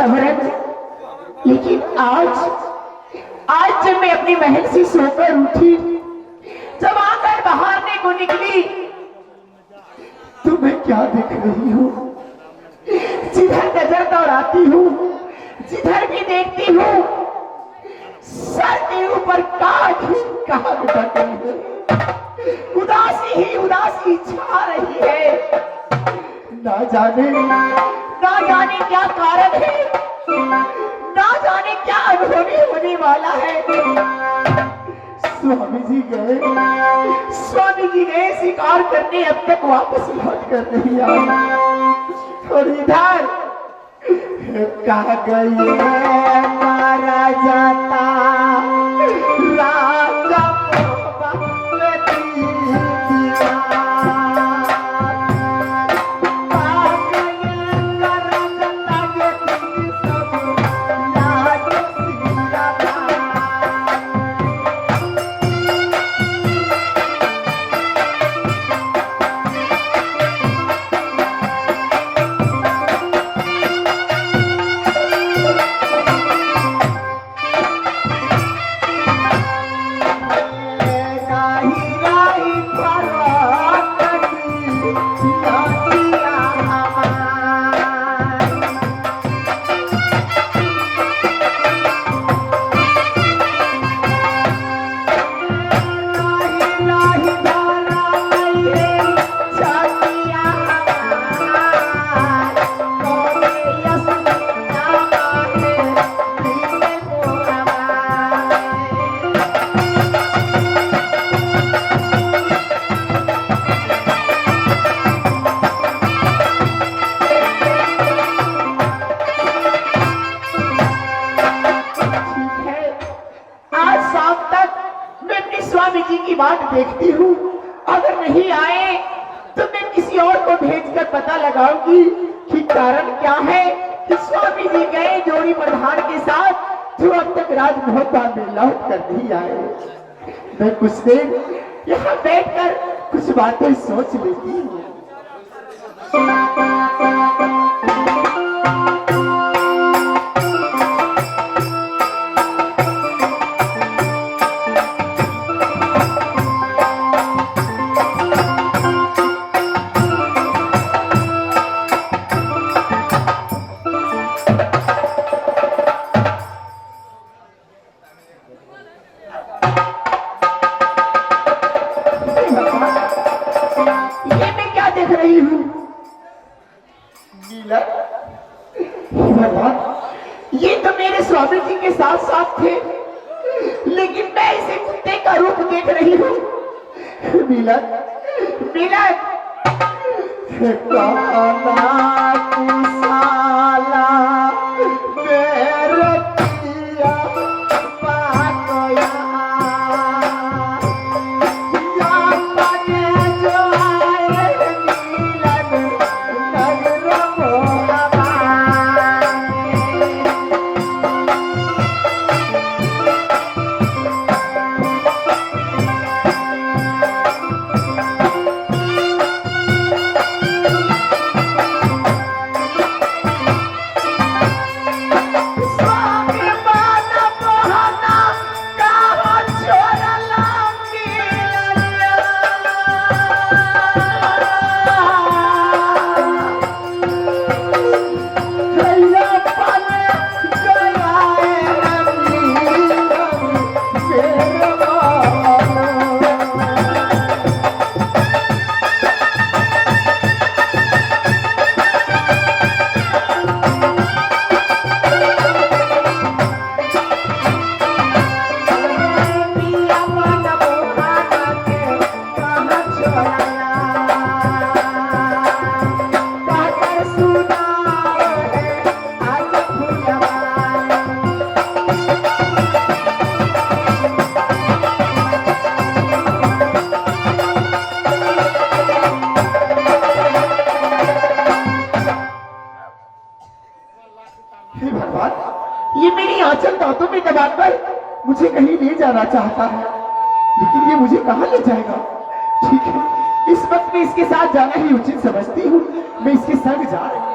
समरन, लेकिन आज जब मैं अपनी महल से सोकर उठी, जब आकर बहारने को निकली, तो मैं क्या देख रही हूँ? जिधर नजर दौड़ाती हूँ, जिधर भी देखती हूँ, सर के ऊपर काट ही काट बनी है। उदासी ही उदासी छा रही है। ना जाने क्या कारण है, ना जाने क्या अनुभवी होने वाला है। स्वामी जी गए शिकार करने, अब तक वापस लौट कर नहीं आए। और इधर कहा गई है मारा जाता राजा देखती हूँ। अगर नहीं आए तो मैं किसी और को भेजकर पता लगाऊंगी कि कारण क्या है कि स्वामी जी गए जोड़ी प्रधान के साथ, जो अब तक राजमहल में लौट कर नहीं आए। मैं कुछ देर यहाँ बैठकर कुछ बातें सोच लेती हूँ। ये तो मेरे स्वामी जी के साथ साथ थे, लेकिन मैं इसे कुत्ते का रूप देख रही हूँ। मिलन मिलन ये मेरी आंचल दांतों में दबाकर मुझे कहीं ले जाना चाहता है, लेकिन ये मुझे कहाँ ले जाएगा? ठीक है, इस वक्त मैं इसके साथ जाना ही उचित समझती हूँ। मैं इसके संग जा रही हूँ।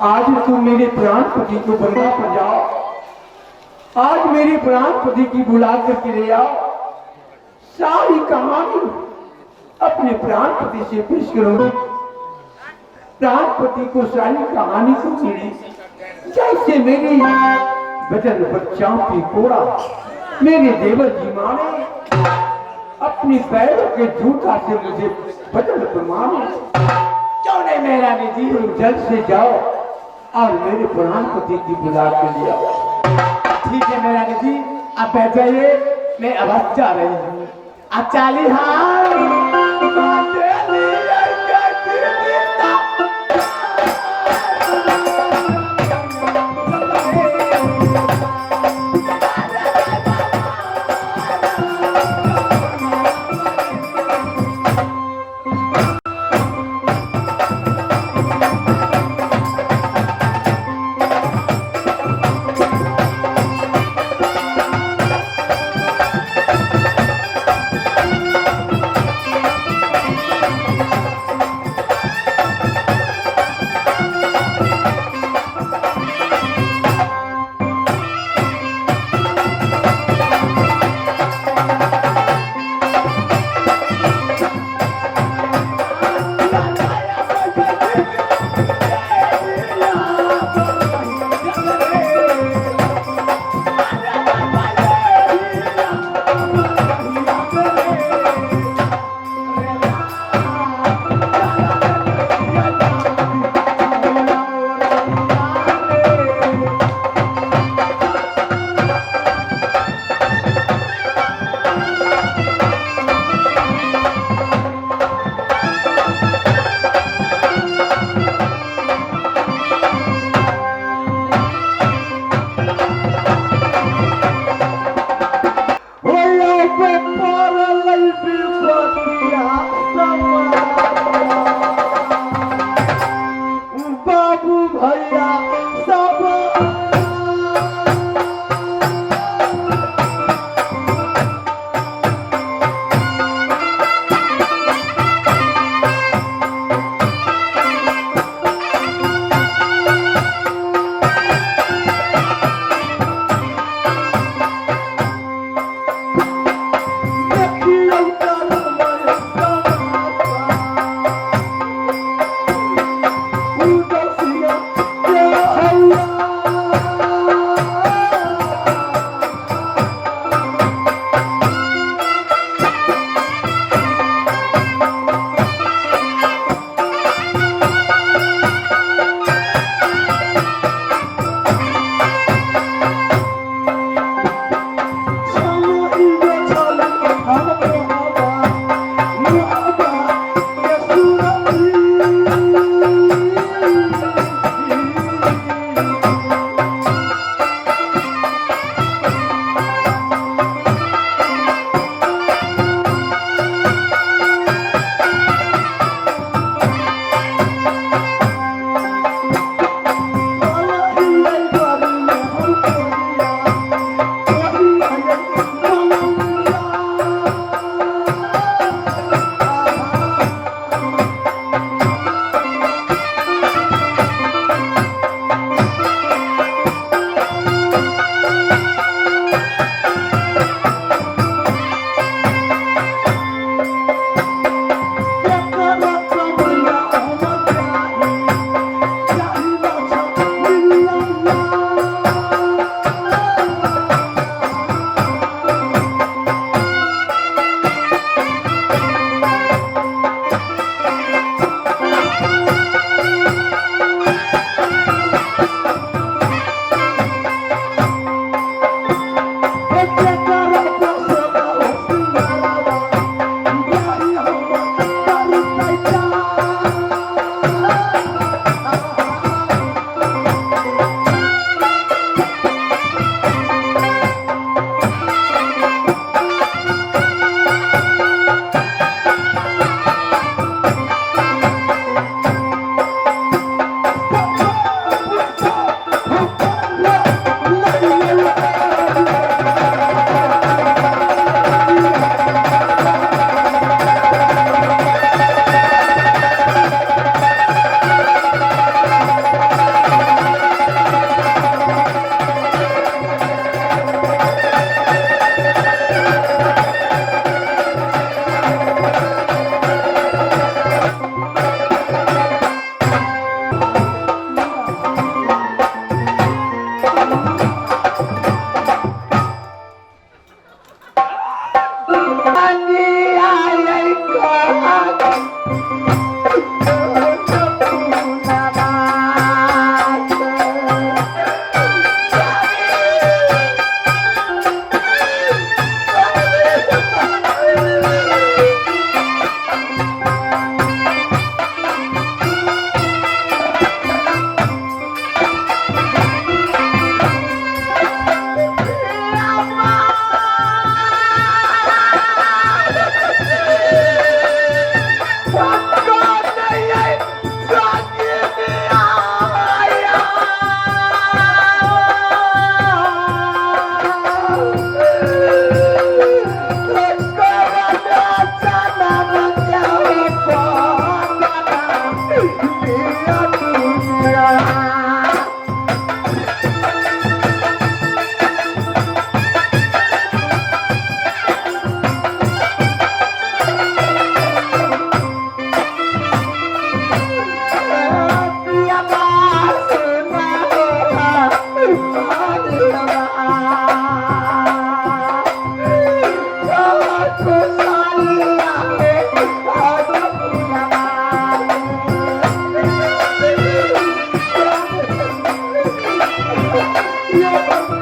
आज तुम मेरे प्राण पति को बंदा पर जाओ, आज मेरे प्राण पति की बुला करके ले आओ, सारी कहानी अपने प्राण पति से पेश करूंगी। प्राण पति को सारी कहानी को सुनी, जैसे मेरी बदन बच्चा की कोड़ा मेरे देवर जी माने अपनी पैरों के जूता से मुझे बदन पर माने। क्यों नहीं मेरा निधि, जल्द से जाओ और मेरे प्रधानपति की बुला के ले आओ। ठीक है मेरा निधि, आप बैठ जाइए, मैं अवश्य जा रही हूँ। आप चाली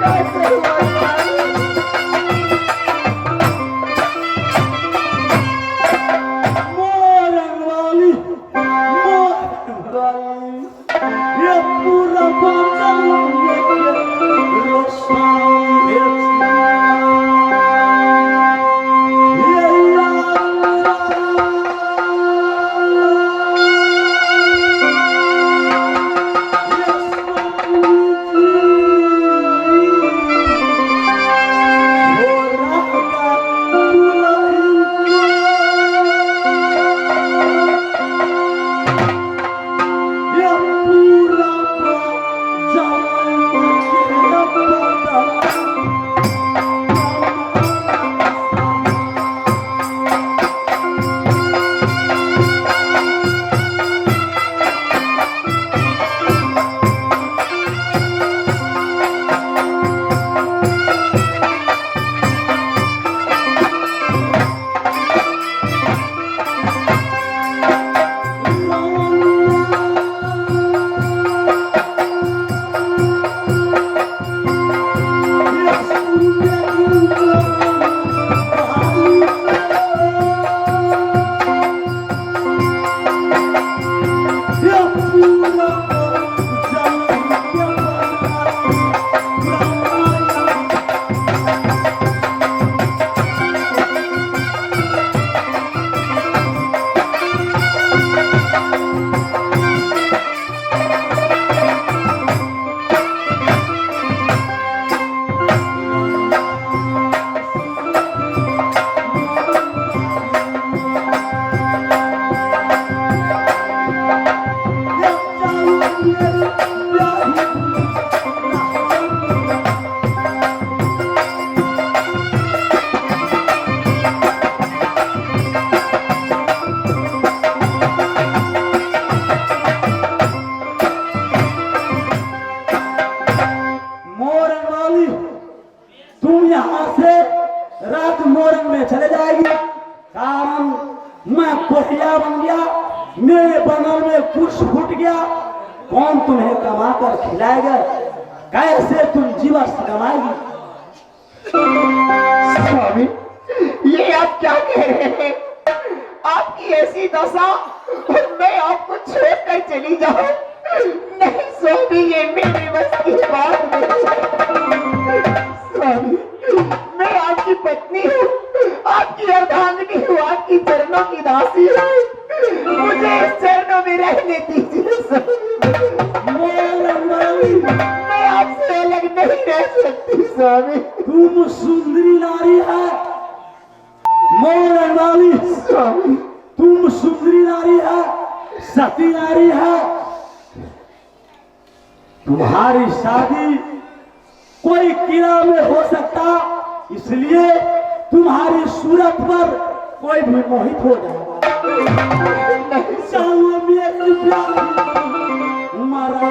कैसे हुआ स्वामी? मोरन वाली, ये पूरा तुम यहाँ से रात मोरन में चले जाएगी, कारण मैं कोठिया बन गया, मेरे बगल में कुछ फूट गया, कौन तुम्हें कमाकर खिलाएगा, कैसे तुम जीवन कमाएगी? स्वामी, ये आप क्या कह रहे हैं? आपकी ऐसी दशा और मैं आपको छोड़कर चली जाऊं? नहीं स्वामी, ये मेरे बस की बात नहीं। स्वामी, मैं आपकी पत्नी हूँ, आपकी अर्धांगिनी हूँ, आपकी चरणों की दासी हूँ, मुझे इस चरणों में रहने दीजिए स्वामी। मैं आपसे अलग नहीं रह सकती स्वामी। तुम सुंदरी नारी है मोरन वाली, स्वामी तुम सुंदरी नारी है, सती नारी है, तुम्हारी शादी कोई किला में हो सकता, इसलिए तुम्हारी सूरत पर कोई भी मोहित हो जाएगा। मरा